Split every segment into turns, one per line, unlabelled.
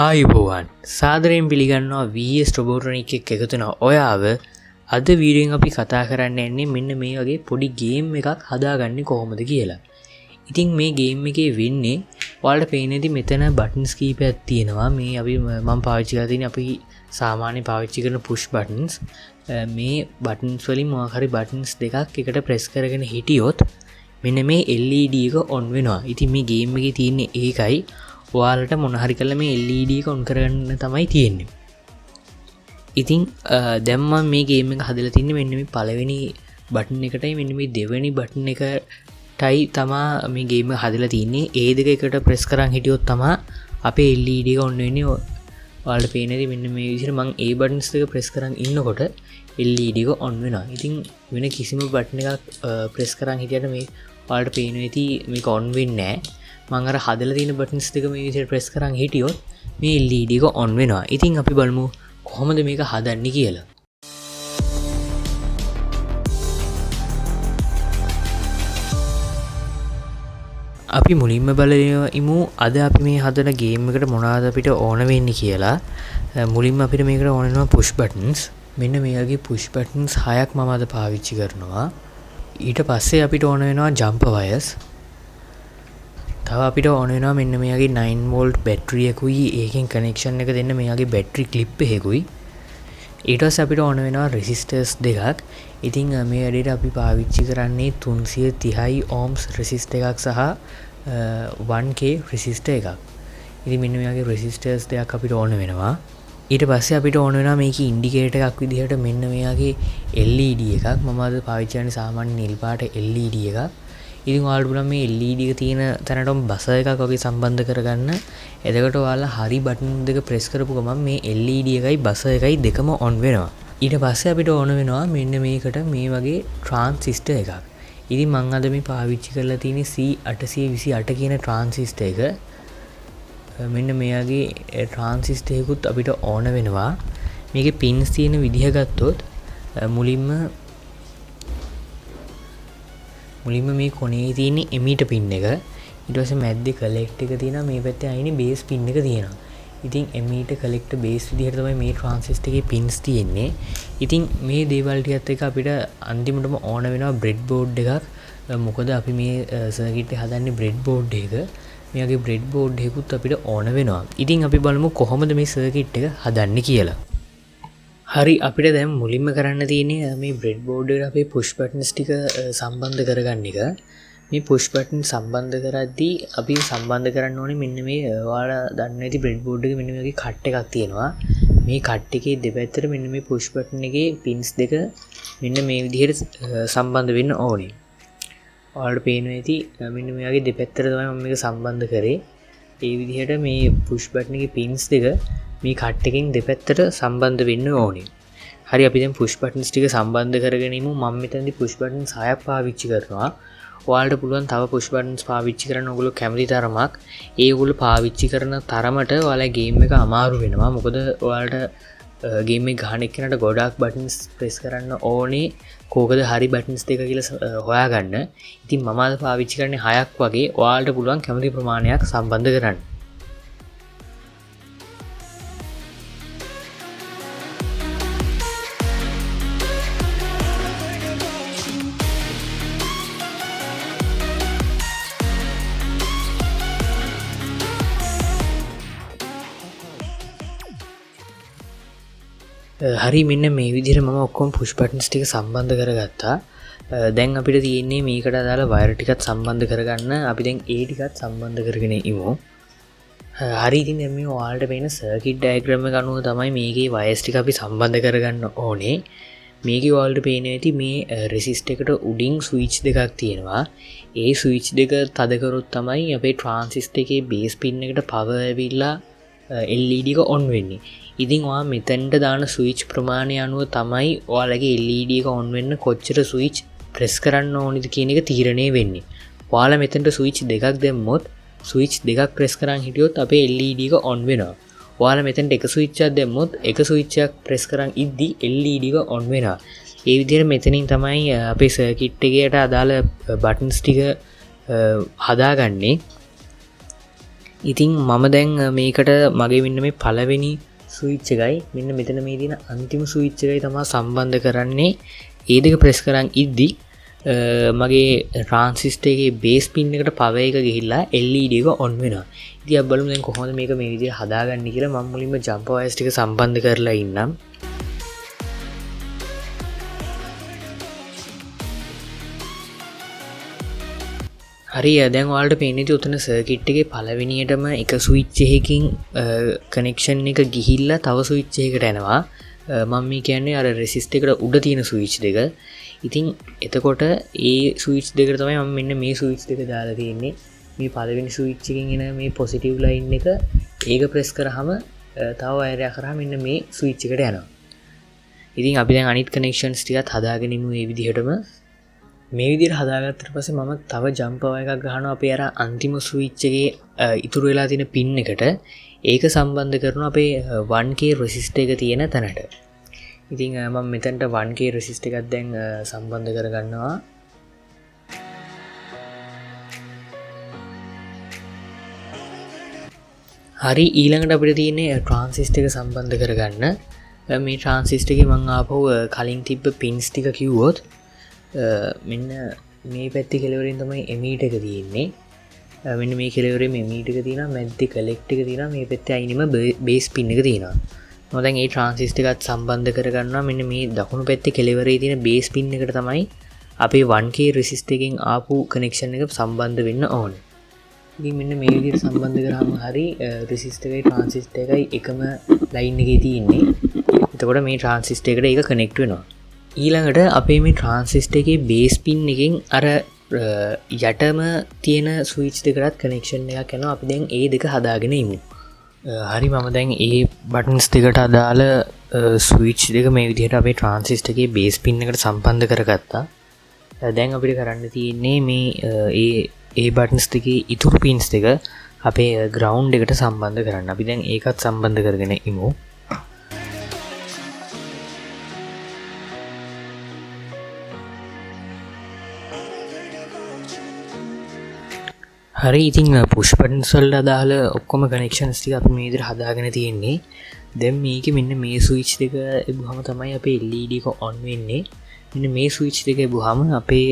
ආයුබෝවන් සාදරයෙන් පිළිගන්නවා VS RoboTronic එකක එකතුන ඔයාව අද වීඩියෝෙන් අපි කතා කරන්න යන්නේ මෙන්න මේ වගේ පොඩි ගේම් එකක් හදාගන්නේ කොහොමද කියලා. ඉතින් මේ ගේම් එකේ වෙන්නේ ඔයාලට පේනේදී මෙතන බටන්ස් කීපයක් තියෙනවා. මේ අපි මම පාවිච්චි කරලා තියෙන්නේ අපි සාමාන්‍ය පාවිච්චි කරන push buttons. මේ buttons වලින් මොකක් හරි buttons දෙකක් එකට press කරගෙන හිටියොත් මෙන්න මේ LED එක on වෙනවා. ඉතින් මේ ගේම් එකේ තියෙන්නේ ඒකයි. ඔයාලට මොන හරි කරලා මේ LED එක on කරගන්න තමයි තියෙන්නේ. ඉතින් දැන් මම මේ ගේම් එක හදලා තින්නේ මෙන්න මේ පළවෙනි බටන් එකටයි මෙන්න මේ දෙවෙනි බටන් එකටයි තමා මේ ගේම් එක හදලා තින්නේ. ඒ දෙක එකට ප්‍රෙස් කරන් හිටියොත් තමා අපේ LED එක on වෙන්නේ. ඔයාලට පේනේදී මෙන්න මේ විදිහට මම ඒ බටන්ස් දෙක ප්‍රෙස් කරන් ඉන්නකොට LED එක on වෙනවා. ඉතින් වෙන කිසිම බටන් එකක් ප්‍රෙස් කරන් හිටියට මේ ඔයාලට පේනවා ඇති මේක on වෙන්නේ නැහැ. මම අර හදලා තියෙන බටන්ස් දෙක මේ විදිහට ප්‍රෙස් කරන් හිටියොත් මේ LED එක on වෙනවා. ඉතින් අපි බලමු කොහොමද මේක හදන්නේ කියලා. අපි මුලින්ම බලමු අද අපි මේ හදන ගේම් එකට මොනවද අපිට ඕන වෙන්නේ කියලා. මුලින්ම අපිට මේකට ඕන වෙනවා push buttons. මෙන්න මේ වගේ push buttons 6ක් මම අද පාවිච්චි කරනවා. ඊට පස්සේ අපිට ඕන වෙනවා jumper wires. තව අපිට ඕන වෙනවා මෙන්න මේ වගේ 9 volt බැටරි එකකුයි ඒකෙන් කනෙක්ෂන් එක දෙන්න මේ වගේ බැටරි ක්ලිප් එකකුයි. ඊට පස්සේ අපිට ඕන වෙනවා resistors දෙකක්. ඉතින් මේ වැඩේට අපි පාවිච්චි කරන්නේ 330 ohms resistor එකක් සහ 1k resistor එකක්. ඉතින් මෙන්න මේ වගේ resistors දෙකක් අපිට ඕන වෙනවා. ඊට පස්සේ අපිට ඕන වෙනවා මේකේ ඉන්ඩිකේටර් එකක් විදිහට මෙන්න මේ වගේ LED එකක්. මම අද පාවිච්චි කරන්නේ සාමාන්‍ය නිල් පාට LED එකක්. ඉතින් ඔයාලට බලන්න මේ LED එක තියෙන තැනටම බසර් එකක් වගේ සම්බන්ධ කරගන්න. එතකොට ඔයාලා හරි බටන් දෙක ප්‍රෙස් කරපු ගමන් මේ LED එකයි බසර් එකයි දෙකම on වෙනවා. ඊට පස්සේ අපිට ඕන වෙනවා මෙන්න මේකට මේ වගේ ට්‍රාන්සිස්ටර් එකක්. ඉතින් මම අද මේ පාවිච්චි කරලා තියෙන්නේ C828 කියන ට්‍රාන්සිස්ටර් එක. මෙන්න මේ වගේ ට්‍රාන්සිස්ටර් එකකුත් අපිට ඕන වෙනවා. මේකේ පින්ස් තියෙන විදිහ ගත්තොත් මුලින්ම මේ කොනේ තියෙන එමීටර් පින් එක. ඊට පස්සේ මැද්දේ කලෙක්ට් එක තියෙනවා. මේ පැත්තේ අයිනේ බේස් පින් එක තියෙනවා. ඉතින් එමීටර් කලෙක්ටර් බේස් විදිහට තමයි මේ ට්‍රාන්සිස්ටර් එකේ පින්ස් තියෙන්නේ. ඉතින් මේ දේවල් ටිකත් එක්ක අපිට අන්තිමටම ඕන වෙනවා බ්‍රෙඩ් බෝඩ් එකක්. මොකද අපි මේ සර්කිට් එක හදන්නේ බ්‍රෙඩ් බෝඩ් එක. මේ වගේ බ්‍රෙඩ් බෝඩ් එකකුත් අපිට ඕන වෙනවා. ඉතින් අපි බලමු කොහොමද මේ සර්කිට් එක හදන්නේ කියලා. හරි අපිට දැන් මුලින්ම කරන්න තියෙන්නේ මේ බ්‍රෙඩ් බෝඩ් එකට අපේ පුෂ් බටන්ස් ටික සම්බන්ධ කරගන්න එක. මේ පුෂ් බටන් සම්බන්ධ කරද්දී අපි සම්බන්ධ කරන්න ඕනේ මෙන්න මේ ඔයාලා දන්න ඇති බ්‍රෙඩ් බෝඩ් එකේ මෙන්න මේ වගේ කට් එකක් තියෙනවා. මේ කට් එකේ දෙපැත්තට මෙන්න මේ පුෂ් බටන් එකේ පින්ස් දෙක මෙන්න මේ විදිහට සම්බන්ධ වෙන්න ඕනේ. ඔයාලට පේනවා ඇති මෙන්න මේ වගේ දෙපැත්තට තමයි මම මේක සම්බන්ධ කරේ. ඒ විදිහට මේ පුෂ් බටන් එකේ පින්ස් දෙක මේ කට් එකෙන් දෙපැත්තට සම්බන්ධ වෙන්න ඕනේ. හරි අපි දැන් පුෂ් බටන්ස් ටික සම්බන්ධ කරගෙන ඉමු. මම මෙතනදී පුෂ් බටන්ස් 6ක් පාවිච්චි කරනවා. ඔයාලට පුළුවන් තව පුෂ් බටන්ස් පාවිච්චි කරන්න ඔයගොල්ලෝ කැමති තරමක්. ඒගොල්ලෝ පාවිච්චි කරන තරමට ඔයාලා ගේම් එක අමාරු වෙනවා. මොකද ඔයාලට ගේම් එක ගහන එක්කනට ගොඩාක් බටන්ස් ප්‍රෙස් කරන්න ඕනේ. කෝකද හරි බටන්ස් දෙක කියලා හොයාගන්න. ඉතින් මම අද පාවිච්චි කරන්නේ 6ක් වගේ. ඔයාලට පුළුවන් කැමති ප්‍රමාණයක් සම්බන්ධ කරන්න. හරි මෙන්න මේ විදිහට මම ඔක්කොම පුෂ් බටන්ස් ටික සම්බන්ධ කරගත්තා. දැන් අපිට තියෙන්නේ මේකට අදාළ වයර් ටිකත් සම්බන්ධ කරගන්න. අපි දැන් ඒ ටිකත් සම්බන්ධ කරගෙන ඉමු. හරි ඉතින් දැන් මේ ඔයාලට පේන සර්කිට් ඩයග්‍රෑම් එක අනුව තමයි මේකේ වයර්ස් ටික අපි සම්බන්ධ කරගන්න ඕනේ. මේකේ ඔයාලට පේන්නේ ඇති මේ රෙසිස්ටර් එකට උඩින් ස්විච් දෙකක් තියෙනවා. ඒ ස්විච් දෙක තද කරොත් තමයි අපේ ට්‍රාන්සිස්ටර් එකේ බේස් පින් එකට පවර් ඇවිල්ලා LED එක on වෙන්නේ. ඉතින් ඔයා මෙතෙන්ට දාන ස්විච් ප්‍රමාණය අනුව තමයි ඔයාලගේ LED එක on වෙන්න කොච්චර ස්විච් ප්‍රෙස් කරන්න ඕනිද කියන එක තීරණය වෙන්නේ. ඔයාලා මෙතෙන්ට ස්විච් දෙකක් දැම්මොත් ස්විච් දෙකක් ප්‍රෙස් කරන් හිටියොත් අපේ LED එක on වෙනවා. ඔයාලා මෙතෙන්ට එක ස්විච් එකක් දැම්මොත් එක ස්විච් එකක් ප්‍රෙස් කරන් ඉද්දි LED එක on වෙනවා. ඒ විදිහට මෙතනින් තමයි අපේ සර්කිට් එකේට අදාළ බටන්ස් ටික හදාගන්නේ. ඉතින් මම දැන් මේකට මගේ මෙන්න මේ පළවෙනි ස්විච් එකයි මෙන්න මෙතන මේ තියෙන අන්තිම ස්විච් එකයි තමයි සම්බන්ධ කරන්නේ. ඒ දෙක ප්‍රෙස් කරන් ඉද්දි මගේ ට්‍රාන්සිස්ටර් එකේ බේස් පින් එකට පවර් එක ගිහිල්ලා LED එක ඔන් වෙනවා. ඉතින් අපි බලමු දැන් කොහොමද මේක මේ විදිහට හදාගන්නේ කියලා. මම මුලින්ම ජම්පර් වයර්ස් ටික සම්බන්ධ කරලා ඉන්නම්. හරි දැන් ඔයාලට පේන්නේ උතන සර්කිට් එකේ පළවෙනියටම එක ස්විච් එකකින් කනෙක්ෂන් එක ගිහිල්ලා තව ස්විච් එකකට යනවා. මම මේ කියන්නේ අර රෙසිස්ටර් එකට උඩ තියෙන ස්විච් දෙක. ඉතින් එතකොට ඒ ස්විච් දෙකට තමයි මම මෙන්න මේ ස්විච් දෙක දාලා තියෙන්නේ. මේ පළවෙනි ස්විච් එකකින් එන මේ පොසිටිව් ලයින් එක ඒක ප්‍රෙස් කරාම තව වයර් එකක් කරා මෙන්න මේ ස්විච් එකට යනවා. ඉතින් අපි දැන් අනිත් කනෙක්ෂන්ස් ටිකත් හදාගෙන ඉමු මේ විදිහටම. මේ විදිහට හදාගත්තට පස්සේ මම තව ජම්පර් එකක් ගහනවා අපේ අර අන්තිම ස්විච් එකේ ඉතුරු වෙලා තියෙන පින් එකට. ඒක සම්බන්ධ කරනවා අපේ 1K රෙසිස්ටර් එක තියෙන තැනට. ඉතින් මම මෙතනට 1K රෙසිස්ටර් එකක් දැන් සම්බන්ධ කරගන්නවා. හරි ඊළඟට අපිට තියෙන්නේ ට්‍රාන්සිස්ටර් එක සම්බන්ධ කරගන්න. මේ ට්‍රාන්සිස්ටර් එකේ මම ආපහු කලින් තිබ්බ පින්ස් ටික කිව්වොත් මෙන්න මේ පැත්තේ කෙලවරින් තමයි එමීටර් එක තියෙන්නේ. මෙන්න මේ කෙලවරේ එමීටර් එක තියෙනවා, මැද්දේ කලෙක්ටර් එක තියෙනවා, මේ පැත්තේ අයිනෙම බේස් පින් එක තියෙනවා. මම දැන් මේ ට්‍රාන්සිස්ටර් එකත් සම්බන්ධ කරගන්නවා. මෙන්න මේ දකුණු පැත්තේ කෙලවරේ තියෙන බේස් පින් එකට තමයි අපේ 1K රෙසිස්ටර් එකෙන් ආපු කනෙක්ෂන් එක සම්බන්ධ වෙන්න ඕනේ. ඉතින් මෙන්න මේ විදිහට සම්බන්ධ කරාම හරි රෙසිස්ටර් එකයි ට්‍රාන්සිස්ටර් එකයි එකම ලයින් එකේ තියෙන්නේ. එතකොට මේ ට්‍රාන්සිස්ටර් එකට ඒක කනෙක්ට් වෙනවා. ඊළඟට අපේ මේ ට්‍රාන්සිස්ටර් එකේ බේස් පින් එකෙන් අර යටම තියෙන ස්විච් දෙකටත් කනෙක්ෂන් එකක් යනවා. අපි දැන් ඒ දෙක හදාගෙන ඉමු. හරි මම දැන් ඒ බටන්ස් දෙකට අදාළ ස්විච් දෙක මේ විදිහට අපේ ට්‍රාන්සිස්ටර් එකේ බේස් පින් එකට සම්බන්ධ කරගත්තා. දැන් අපිට කරන්න තියෙන්නේ මේ ඒ බටන්ස් දෙකේ ඉතුරු පින්ස් දෙක අපේ ග්‍රවුන්ඩ් එකට සම්බන්ධ කරන්න. අපි දැන් ඒකත් සම්බන්ධ කරගෙන ඉමු. හරි ඉතින් පුෂ් බටන්ස් වලට අදාළ ඔක්කොම කනෙක්ෂන්ස් ටික අපි මේ විදිහට හදාගෙන තියෙන්නේ. දැන් මේකේ මෙන්න මේ ස්විච් දෙක එබුවම තමයි අපේ LED එක ඔන් වෙන්නේ. මෙන්න මේ ස්විච් දෙක එබුවම අපේ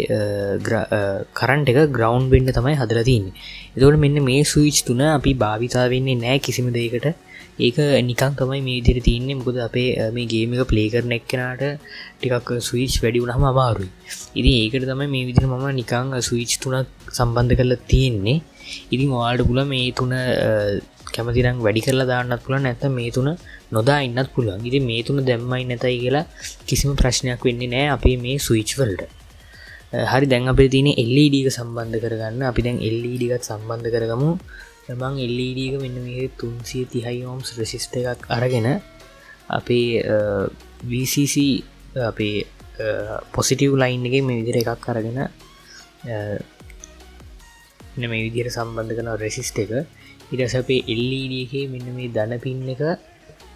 කරන්ට් එක ග්‍රවුන්ඩ් වෙන්න තමයි හදලා තියෙන්නේ. එතකොට මෙන්න මේ ස්විච් තුන අපි භාවිතා වෙන්නේ නැහැ කිසිම දෙයකට. ඒක නිකන් තමයි මේ විදිහට තියෙන්නේ. මොකද අපේ මේ ගේම් එක ප්ලේ කරන එක්කෙනාට ටිකක් ස්විච් වැඩි වුණාම අමාරුයි. ඉතින් ඒකට තමයි මේ විදිහට මම නිකන් ස්විච් තුනක් සම්බන්ධ කරලා තියෙන්නේ. ඉතින් ඔයාලට පුළුවන් මේ තුන කැමති නම් වැඩි කරලා දාන්නත් පුළුවන්, නැත්නම් මේ තුන නොදා ඉන්නත් පුළුවන්. ඉතින් මේ තුන දැම්මයි නැතයි කියලා කිසිම ප්‍රශ්නයක් වෙන්නේ නැහැ අපේ මේ ස්විච් වලට. හරි දැන් අපිට තියෙන්නේ LED එක සම්බන්ධ කරගන්න. අපි දැන් LED එකත් සම්බන්ධ කරගමු. මම LED එක මෙන්න මේ 330 ohms රෙසිස්ටර් එකක් අරගෙන අපේ VCC අපේ පොසිටිව් ලයින් එකේ මේ විදිහට එකක් අරගෙන මෙන්න මේ විදිහට සම්බන්ධ කරන රෙසිස්ටර් එක. ඊට පස්සේ අපේ LED එකේ මෙන්න මේ ධන පින් එක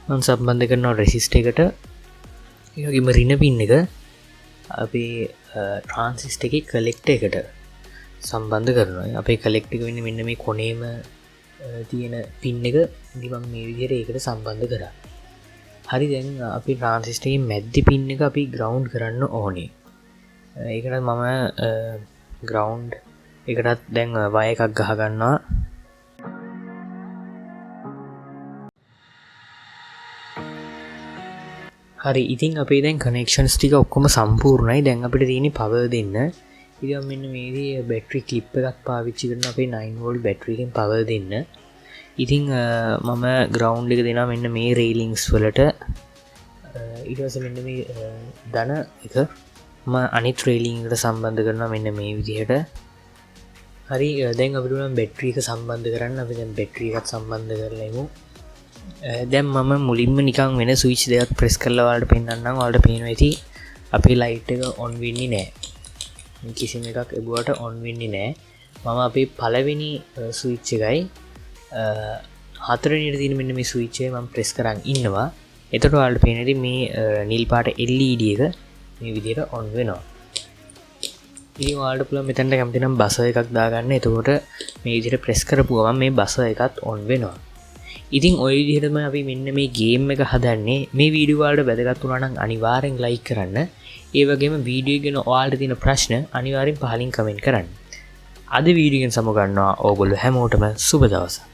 මම සම්බන්ධ කරනවා රෙසිස්ටර් එකට. ඒ වගේම ඍණ පින් එක අපේ ට්‍රාන්සිස්ටර් එකේ කලෙක්ටර් එකට සම්බන්ධ කරනවා. අපේ කලෙක්ටර් එක වෙන්නේ මෙන්න මේ කොනේම තියෙන පින් එක. ඉතින් මම මේ විදිහට ඒකට සම්බන්ධ කරා. හරි දැන් අපි ට්‍රාන්සිස්ටර් එකේ මැද්දේ පින් එක අපි ග්‍රවුන්ඩ් කරන්න ඕනේ. ඒකට මම ග්‍රවුන්ඩ් එකටත් දැන් වයර් එකක් ගහ ගන්නවා. හරි ඉතින් අපේ දැන් කනෙක්ෂන්ස් ටික ඔක්කොම සම්පූර්ණයි. දැන් අපිට තියෙන්නේ පවර් දෙන්න. ඉතින් මෙන්න මේ විදිහේ බැටරි ක්ලිප් එකක් පාවිච්චි කරන අපේ 9 වෝල්ට් බැටරි එකෙන් පවර් දෙන්න. ඉතින් මම ග්‍රවුන්ඩ් එක දෙනවා මෙන්න මේ රේලින්ග්ස් වලට. ඊට පස්සේ මෙන්න මේ ධන එක මම අනිත් රේලින්ග් එකට සම්බන්ධ කරනවා මෙන්න මේ විදිහට. හරි දැන් අපිට උනම් බැටරි එක සම්බන්ධ කරන්න. අපි දැන් බැටරි එකත් සම්බන්ධ කරලා ඉමු. දැන් මම මුලින්ම නිකන් වෙන ස්විච් දෙකක් ප්‍රෙස් කරලා ඔයාලට පෙන්නන්නම්. ඔයාලට පේනවා ඇති අපේ ලයිට් එක ඔන් වෙන්නේ නැහැ. කිසිම එකක් එබුවට ඔන් වෙන්නේ නැහැ. මම අපේ පළවෙනි ස්විච් එකයි හතරවෙනියට තියෙන මෙන්න මේ ස්විච් එක මම ප්‍රෙස් කරන් ඉන්නවා. එතකොට ඔයාලට පේනවා ඇති මේ නිල් පාට LED එක මේ විදිහට ඔන් වෙනවා. ඉතින් ඔයාලට පුළුවන් මෙතනට කැමති නම් බසර් එකක් දාගන්න. එතකොට මේ විදිහට ප්‍රෙස් කරපු ගමන් මේ බසර් එකත් ඔන් වෙනවා. ඉතින් ඔය විදිහටම අපි මෙන්න මේ ගේම් එක හදන්නේ. මේ වීඩියෝ වලට වැදගත් වුණා නම් අනිවාර්යෙන් ලයික් කරන්න. ඒ වගේම වීඩියෝ ගැන ඔයාලට තියෙන ප්‍රශ්න අනිවාර්යෙන් පහලින් කමෙන්ට් කරන්න. අද වීඩියෝ එකෙන් සමු ගන්නවා ඕගොල්ලෝ හැමෝටම සුබ දවසක්.